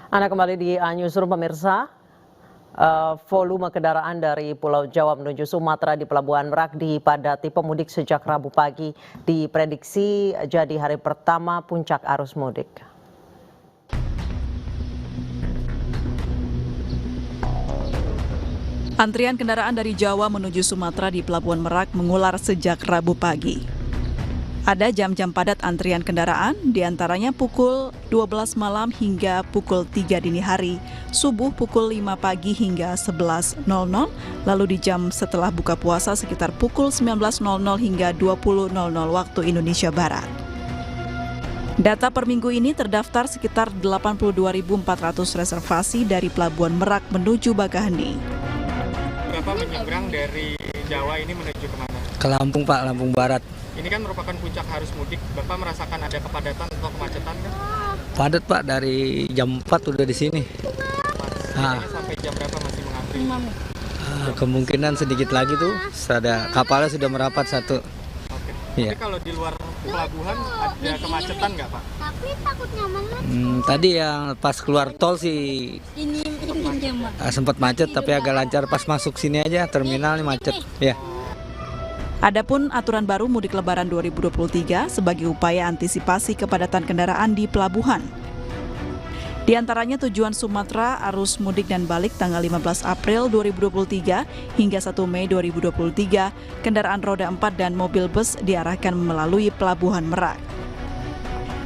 Anda kembali di Newsroom pemirsa. Volume kendaraan dari Pulau Jawa menuju Sumatera di Pelabuhan Merak dipadati pemudik sejak Rabu pagi. Diprediksi jadi hari pertama puncak arus mudik. Antrian kendaraan dari Jawa menuju Sumatera di Pelabuhan Merak mengular sejak Rabu pagi. Ada jam-jam padat antrian kendaraan, diantaranya pukul 12 malam hingga pukul 3 dini hari, subuh pukul 5 pagi hingga 11.00, lalu di jam setelah buka puasa sekitar pukul 19.00 hingga 20.00 waktu Indonesia Barat. Data per minggu ini terdaftar sekitar 82.400 reservasi dari Pelabuhan Merak menuju Bakaheni. Bapak menyeberang dari Jawa ini menuju kemana? Ke Lampung Pak, Lampung Barat. Ini kan merupakan puncak arus mudik. Bapak merasakan ada kepadatan atau kemacetan kan? Padat Pak, dari jam 4 udah di sini. Sampai jam berapa masih mengantri? Kemungkinan sedikit lagi tuh, kapalnya sudah merapat satu. Oke. Iya. Tapi kalau di luar pelabuhan ada kemacetan nggak Pak? Tapi takutnya banget. Tadi yang pas keluar tol sih sempat macet, tapi agak lancar pas masuk sini aja, terminal nih macet. Ya. Adapun aturan baru mudik lebaran 2023 sebagai upaya antisipasi kepadatan kendaraan di pelabuhan. Di antaranya tujuan Sumatera, arus mudik dan balik tanggal 15 April 2023 hingga 1 Mei 2023, kendaraan roda 4 dan mobil bus diarahkan melalui Pelabuhan Merak.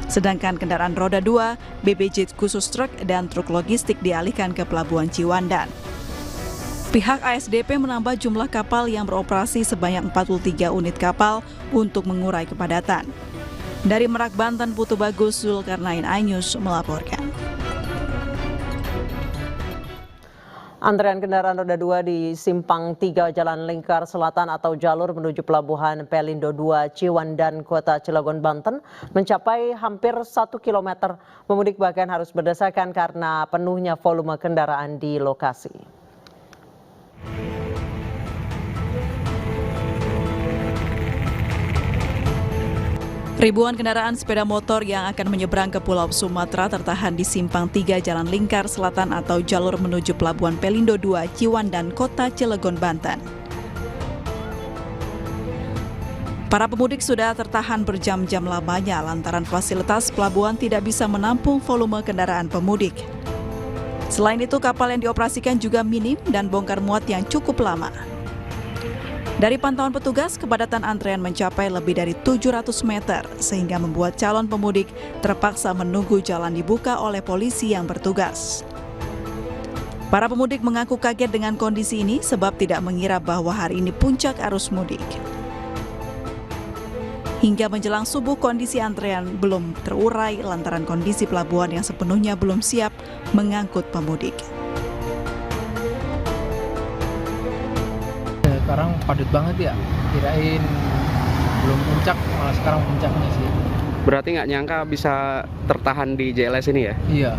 Sedangkan kendaraan roda 2, BBJ khusus truk dan truk logistik dialihkan ke Pelabuhan Ciwandan. Pihak ASDP menambah jumlah kapal yang beroperasi sebanyak 43 unit kapal untuk mengurai kepadatan. Dari Merak, Banten, Putu Bagus, Zulkarnain iNews melaporkan. Antrean kendaraan roda 2 di Simpang 3 Jalan Lingkar Selatan atau jalur menuju Pelabuhan Pelindo 2 Ciwandan, Kota Cilegon, Banten mencapai hampir 1 km. Pemudik bahkan harus berdesakan karena penuhnya volume kendaraan di lokasi. Ribuan kendaraan sepeda motor yang akan menyeberang ke Pulau Sumatera tertahan di Simpang 3 Jalan Lingkar Selatan atau jalur menuju Pelabuhan Pelindo 2 Ciwandan, Kota Cilegon, Banten. Para pemudik sudah tertahan berjam-jam lamanya lantaran fasilitas pelabuhan tidak bisa menampung volume kendaraan pemudik. Selain itu, kapal yang dioperasikan juga minim dan bongkar muat yang cukup lama. Dari pantauan petugas, kepadatan antrean mencapai lebih dari 700 meter, sehingga membuat calon pemudik terpaksa menunggu jalan dibuka oleh polisi yang bertugas. Para pemudik mengaku kaget dengan kondisi ini sebab tidak mengira bahwa hari ini puncak arus mudik. Hingga menjelang subuh, kondisi antrean belum terurai lantaran kondisi pelabuhan yang sepenuhnya belum siap mengangkut pemudik. Sekarang padat banget ya, kirain belum puncak, malah sekarang puncaknya sih. Berarti nggak nyangka bisa tertahan di JLS ini ya? Iya.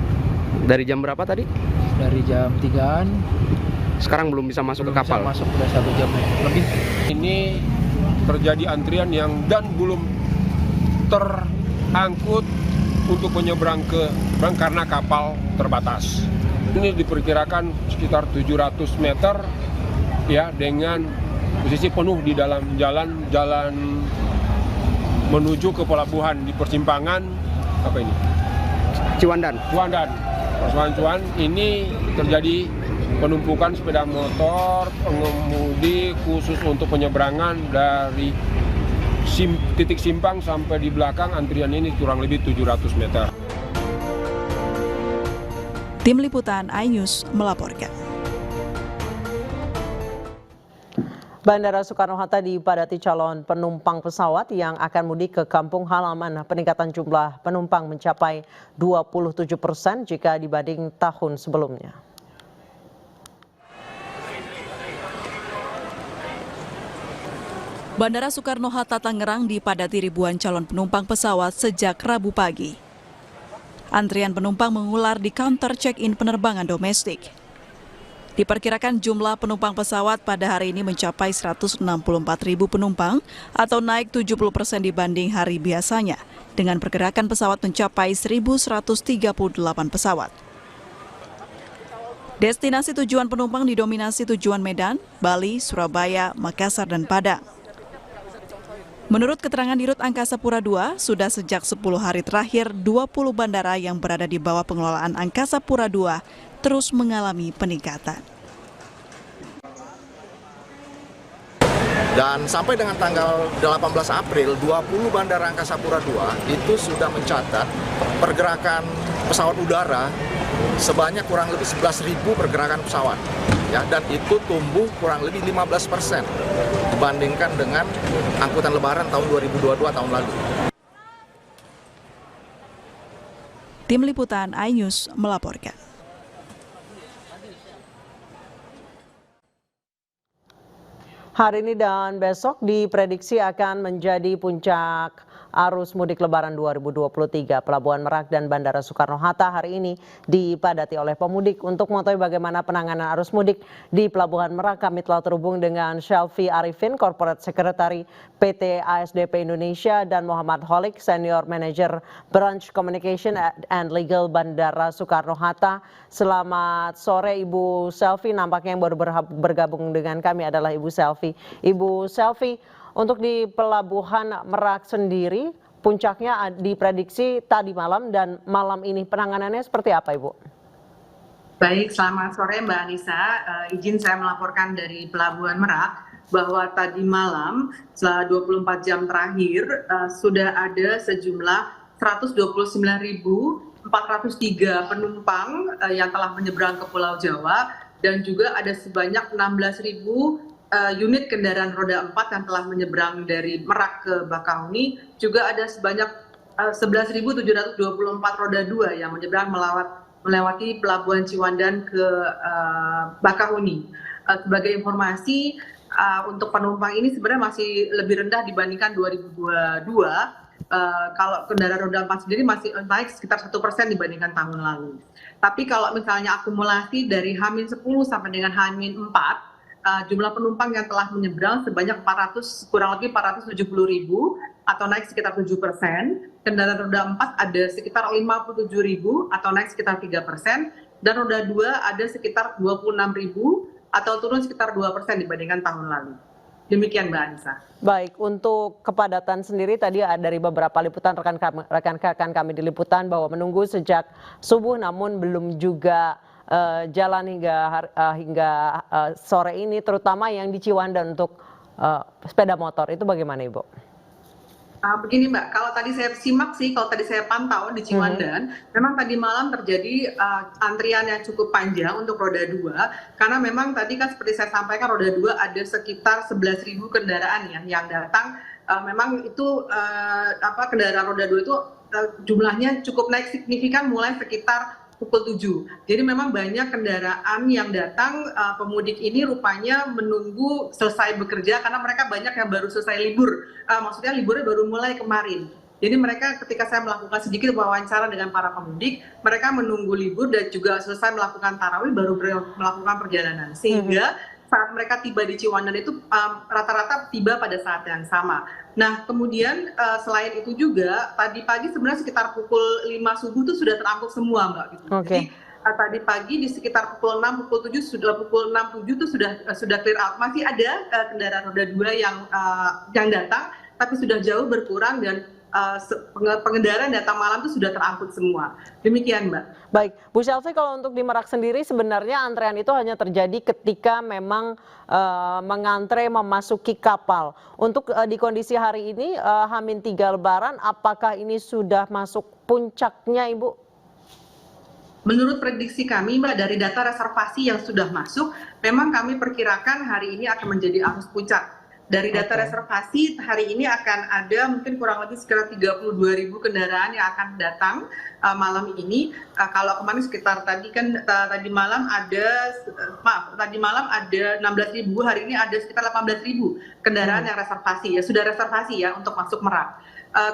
Dari jam berapa tadi? Dari jam 3-an. Sekarang belum bisa masuk ke kapal? Masuk, udah 1 jam lebih. Ini terjadi antrian yang dan belum terangkut untuk menyeberang ke bank karena kapal terbatas. Ini diperkirakan sekitar 700 meter ya, dengan posisi penuh di dalam jalan menuju ke pelabuhan di persimpangan apa ini? Ciwandan. Persimpangan ini terjadi penumpukan sepeda motor, pengemudi khusus untuk penyeberangan dari titik simpang sampai di belakang antrian ini kurang lebih 700 meter. Tim Liputan iNews melaporkan. Bandara Soekarno-Hatta dipadati calon penumpang pesawat yang akan mudik ke kampung halaman. Peningkatan jumlah penumpang mencapai 27% jika dibanding tahun sebelumnya. Bandara Soekarno-Hatta Tangerang dipadati ribuan calon penumpang pesawat sejak Rabu pagi. Antrian penumpang mengular di counter check-in penerbangan domestik. Diperkirakan jumlah penumpang pesawat pada hari ini mencapai 164.000 penumpang atau naik 70% dibanding hari biasanya, dengan pergerakan pesawat mencapai 1.138 pesawat. Destinasi tujuan penumpang didominasi tujuan Medan, Bali, Surabaya, Makassar, dan Padang. Menurut keterangan Dirut Angkasa Pura II, sudah sejak 10 hari terakhir, 20 bandara yang berada di bawah pengelolaan Angkasa Pura II terus mengalami peningkatan. Dan sampai dengan tanggal 18 April, 20 bandara Angkasa Pura II itu sudah mencatat pergerakan pesawat udara sebanyak kurang lebih 11.000 pergerakan pesawat. Ya, dan itu tumbuh kurang lebih 15% dibandingkan dengan angkutan lebaran tahun 2022 tahun lalu. Tim Liputan iNews melaporkan. Hari ini dan besok diprediksi akan menjadi puncak arus mudik Lebaran 2023. Pelabuhan Merak dan Bandara Soekarno-Hatta hari ini dipadati oleh pemudik. Untuk mengetahui bagaimana penanganan arus mudik di Pelabuhan Merak, kami telah terhubung dengan Shelfie Arifin, Corporate Secretary PT ASDP Indonesia, dan Muhammad Holik, Senior Manager Branch Communication and Legal Bandara Soekarno-Hatta. Selamat sore Ibu Shelfie, nampaknya yang baru bergabung dengan kami adalah Ibu Shelfie. Ibu Shelfie, untuk di Pelabuhan Merak sendiri, puncaknya diprediksi tadi malam dan malam ini. Penanganannya seperti apa, Ibu? Baik, selamat sore Mbak Anissa. Izin saya melaporkan dari Pelabuhan Merak bahwa tadi malam, setelah 24 jam terakhir, sudah ada sejumlah 129.403 penumpang yang telah menyeberang ke Pulau Jawa, dan juga ada sebanyak 16.000 unit kendaraan roda 4 yang telah menyeberang dari Merak ke Bakahuni. Juga ada sebanyak 11.724 roda 2 yang menyeberang melewati Pelabuhan Ciwandan ke Bakahuni. Sebagai informasi, untuk penumpang ini sebenarnya masih lebih rendah dibandingkan 2022. Kalau kendaraan roda 4 sendiri masih naik sekitar 1% dibandingkan tahun lalu. Tapi kalau misalnya akumulasi dari H-10 sampai dengan H-4, jumlah penumpang yang telah menyeberang sebanyak kurang lebih 470.000 atau naik sekitar 7%. Kendaraan roda 4 ada sekitar 57.000 atau naik sekitar 3%. Dan roda 2 ada sekitar 26.000 atau turun sekitar 2% dibandingkan tahun lalu. Demikian Mbak Anissa. Baik, untuk kepadatan sendiri tadi dari beberapa liputan rekan-rekan kami di liputan bahwa menunggu sejak subuh namun belum juga jalan hingga sore ini, terutama yang di Ciwandan untuk sepeda motor. Itu bagaimana Ibu? Begini Mbak, kalau tadi saya simak sih, kalau tadi saya pantau di Ciwandan, memang tadi malam terjadi antrian yang cukup panjang untuk roda 2, karena memang tadi kan seperti saya sampaikan, roda 2 ada sekitar 11.000 kendaraan ya yang datang. Memang itu kendaraan roda 2 itu jumlahnya cukup naik signifikan mulai sekitar pukul 7. Jadi memang banyak kendaraan yang datang, pemudik ini rupanya menunggu selesai bekerja karena mereka banyak yang baru selesai libur. Maksudnya liburnya baru mulai kemarin. Jadi mereka ketika saya melakukan sedikit wawancara dengan para pemudik, mereka menunggu libur dan juga selesai melakukan tarawih baru melakukan perjalanan. Sehingga saat mereka tiba di Ciwandan itu rata-rata tiba pada saat yang sama. Nah, kemudian selain itu juga tadi pagi sebenarnya sekitar pukul 5 subuh itu sudah terangkut semua, Mbak. Gitu. Okay. Jadi tadi pagi di sekitar pukul 6, pukul 7 pukul 6, 7 itu sudah clear out. Masih ada kendaraan roda 2 yang datang, tapi sudah jauh berkurang dan pengendara datang malam itu sudah terangkut semua. Demikian Mbak. Baik, Bu Shelfie, kalau untuk di Merak sendiri sebenarnya antrean itu hanya terjadi ketika memang mengantre memasuki kapal. Untuk di kondisi hari ini H-3 Lebaran, apakah ini sudah masuk puncaknya Ibu? Menurut prediksi kami Mbak, dari data reservasi yang sudah masuk, memang kami perkirakan hari ini akan menjadi arus puncak. Dari data reservasi hari ini akan ada mungkin kurang lebih sekitar 32.000 kendaraan yang akan datang malam ini. Kalau kemarin sekitar tadi malam ada 16.000, hari ini ada sekitar 18.000 kendaraan yang reservasi ya, sudah reservasi ya untuk masuk Merak.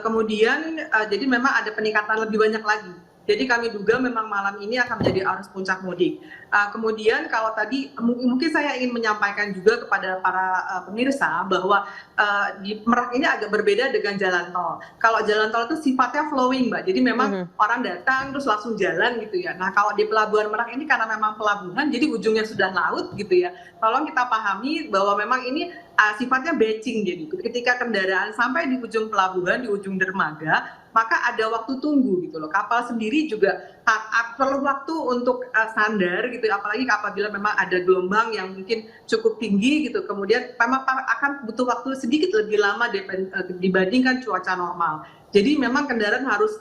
Kemudian jadi memang ada peningkatan lebih banyak lagi. Jadi kami duga memang malam ini akan menjadi arus puncak mudik. Kemudian kalau tadi mungkin saya ingin menyampaikan juga kepada para pemirsa bahwa di Merak ini agak berbeda dengan jalan tol. Kalau jalan tol itu sifatnya flowing, Mbak. Jadi memang orang datang terus langsung jalan gitu ya. Nah kalau di Pelabuhan Merak ini karena memang pelabuhan, jadi ujungnya sudah laut gitu ya. Tolong kita pahami bahwa memang ini sifatnya batching. Jadi ketika kendaraan sampai di ujung pelabuhan, di ujung dermaga, maka ada waktu tunggu gitu loh. Kapal sendiri juga perlu waktu untuk sandar gitu, apalagi apabila memang ada gelombang yang mungkin cukup tinggi gitu. Kemudian memang akan butuh waktu sedikit lebih lama dibandingkan cuaca normal. Jadi memang kendaraan harus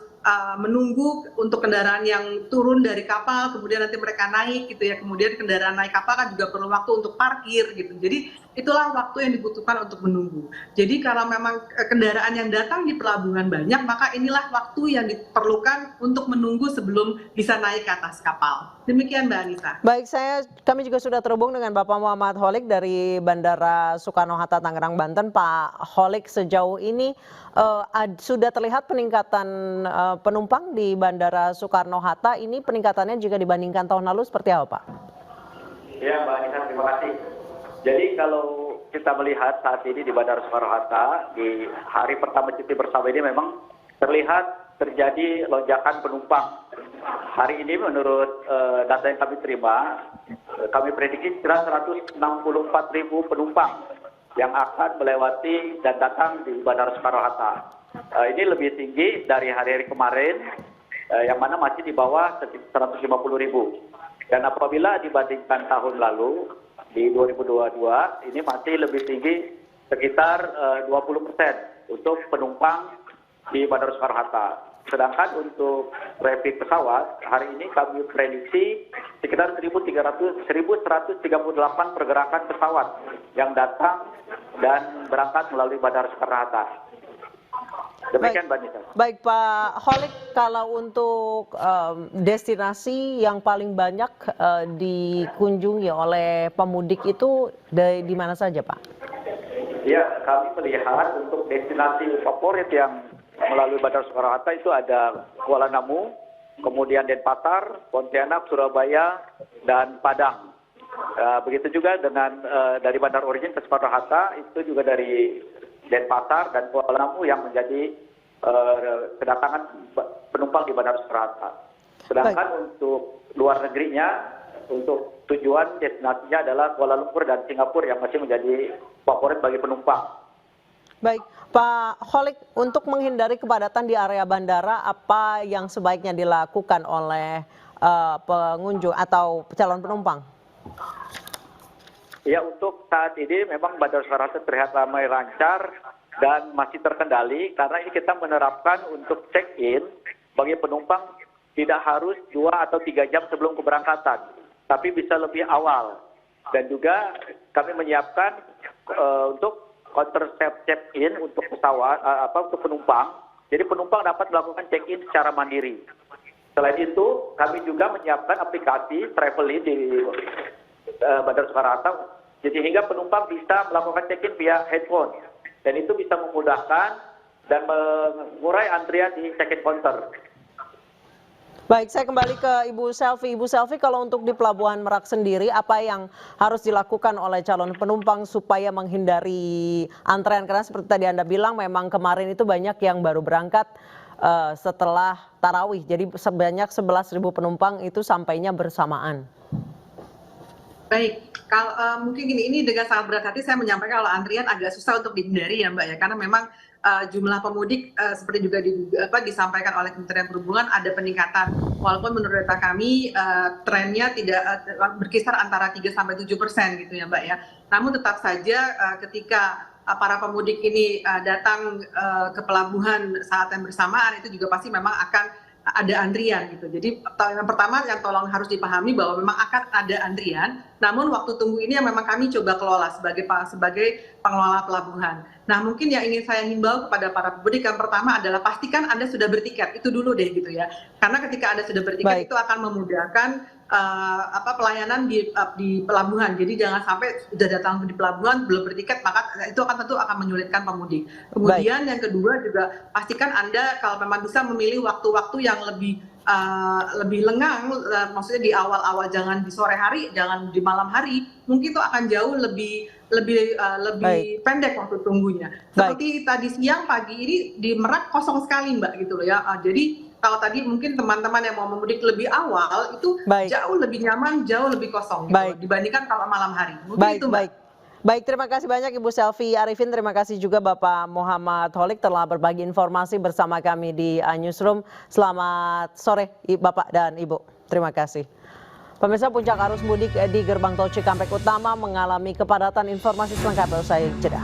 menunggu untuk kendaraan yang turun dari kapal, kemudian nanti mereka naik gitu ya. Kemudian kendaraan naik kapal kan juga perlu waktu untuk parkir gitu. Jadi itulah waktu yang dibutuhkan untuk menunggu. Jadi karena memang kendaraan yang datang di pelabuhan banyak, maka inilah waktu yang diperlukan untuk menunggu sebelum bisa naik ke atas kapal. Demikian Mbak Anissa. Baik, kami juga sudah terhubung dengan Bapak Muhammad Holik dari Bandara Soekarno-Hatta Tangerang, Banten. Pak Holik, sejauh ini sudah terlihat peningkatan penumpang di Bandara Soekarno-Hatta. Ini peningkatannya jika dibandingkan tahun lalu seperti apa, Pak? Ya, Mbak Anissa, terima kasih. Jadi kalau kita melihat saat ini di Bandara Soekarno-Hatta, di hari pertama cuti bersama ini memang terlihat terjadi lonjakan penumpang. Hari ini menurut data yang kami terima, kami prediksi kira 164.000 penumpang yang akan melewati dan datang di Bandara Soekarno-Hatta. Ini lebih tinggi dari hari-hari kemarin, yang mana masih di bawah 150.000. Dan apabila dibandingkan tahun lalu, di 2022, ini masih lebih tinggi sekitar 20% untuk penumpang di Bandara Soekarno-Hatta. Sedangkan untuk traffic pesawat, hari ini kami prediksi sekitar 1.138 pergerakan pesawat yang datang dan berangkat melalui Bandara Soekarno-Hatta. Demikian, Mbak Nisa. Baik Pak Holik, kalau untuk destinasi yang paling banyak dikunjungi oleh pemudik itu di mana saja, Pak? Ya, kami melihat untuk destinasi favorit yang melalui Bandara Soekarno-Hatta itu ada Kuala Namu, kemudian Denpasar, Pontianak, Surabaya, dan Padang. Begitu juga dengan dari Bandar Origin ke Soekarno-Hatta, itu juga dari Denpasar dan Kuala Namu yang menjadi kedatangan penumpang di Bandara Soekarno-Hatta. Sedangkan untuk luar negerinya, untuk tujuan destinasinya adalah Kuala Lumpur dan Singapura yang masih menjadi favorit bagi penumpang. Baik, Pak Holik, untuk menghindari kepadatan di area bandara, apa yang sebaiknya dilakukan oleh pengunjung atau calon penumpang? Ya, untuk saat ini memang Bandara Soekarno-Hatta terlihat ramai lancar dan masih terkendali karena ini kita menerapkan untuk check-in bagi penumpang tidak harus 2 atau 3 jam sebelum keberangkatan, tapi bisa lebih awal. Dan juga kami menyiapkan untuk counter check-in untuk pesawat untuk penumpang. Jadi penumpang dapat melakukan check-in secara mandiri. Selain itu, kami juga menyiapkan aplikasi Travelly di Bandara Soekarno-Hatta, sehingga penumpang bisa melakukan check-in via handphone. Dan itu bisa memudahkan dan mengurai antrian di check-in counter. Baik, saya kembali ke Ibu Selvi. Ibu Selvi, kalau untuk di Pelabuhan Merak sendiri, apa yang harus dilakukan oleh calon penumpang supaya menghindari antrean? Karena seperti tadi Anda bilang, memang kemarin itu banyak yang baru berangkat setelah tarawih. Jadi sebanyak 11.000 penumpang itu sampainya bersamaan. Baik, kalau mungkin gini, ini dengan sangat berat hati saya menyampaikan kalau antrian agak susah untuk dihindari ya Mbak ya, karena memang jumlah pemudik seperti juga disampaikan oleh Kementerian Perhubungan ada peningkatan, walaupun menurut data kami trennya tidak berkisar antara 3-7% gitu ya Mbak ya. Namun tetap saja ketika para pemudik ini datang ke pelabuhan saat yang bersamaan, itu juga pasti memang akan ada antrian gitu. Jadi yang pertama yang tolong harus dipahami bahwa memang akan ada antrian, namun waktu tunggu ini yang memang kami coba kelola sebagai pengelola pelabuhan. Nah, mungkin yang ingin saya himbau kepada para pemudik yang pertama adalah pastikan Anda sudah bertiket, itu dulu deh gitu ya. Karena ketika Anda sudah bertiket itu akan memudahkan pelayanan di pelabuhan. Jadi jangan sampai sudah datang di pelabuhan belum bertiket, maka itu tentu akan menyulitkan pemudik. Kemudian yang kedua juga pastikan Anda kalau memang bisa memilih waktu-waktu yang lebih lebih lengang, maksudnya di awal-awal, jangan di sore hari, jangan di malam hari, mungkin itu akan jauh lebih pendek waktu tunggunya. Seperti tadi siang, pagi ini di Merak kosong sekali Mbak gitu loh ya. Jadi kalau tadi mungkin teman-teman yang mau memudik lebih awal itu jauh lebih nyaman, jauh lebih kosong gitu, dibandingkan kalau malam hari. Mungkin itu Mbak. Baik, terima kasih banyak Ibu Selvi Arifin, terima kasih juga Bapak Muhammad Holik telah berbagi informasi bersama kami di Newsroom. Selamat sore Bapak dan Ibu, terima kasih. Pemirsa, puncak arus mudik di gerbang tol Cikampek Utama mengalami kepadatan. Informasi selengkapnya usai jeda.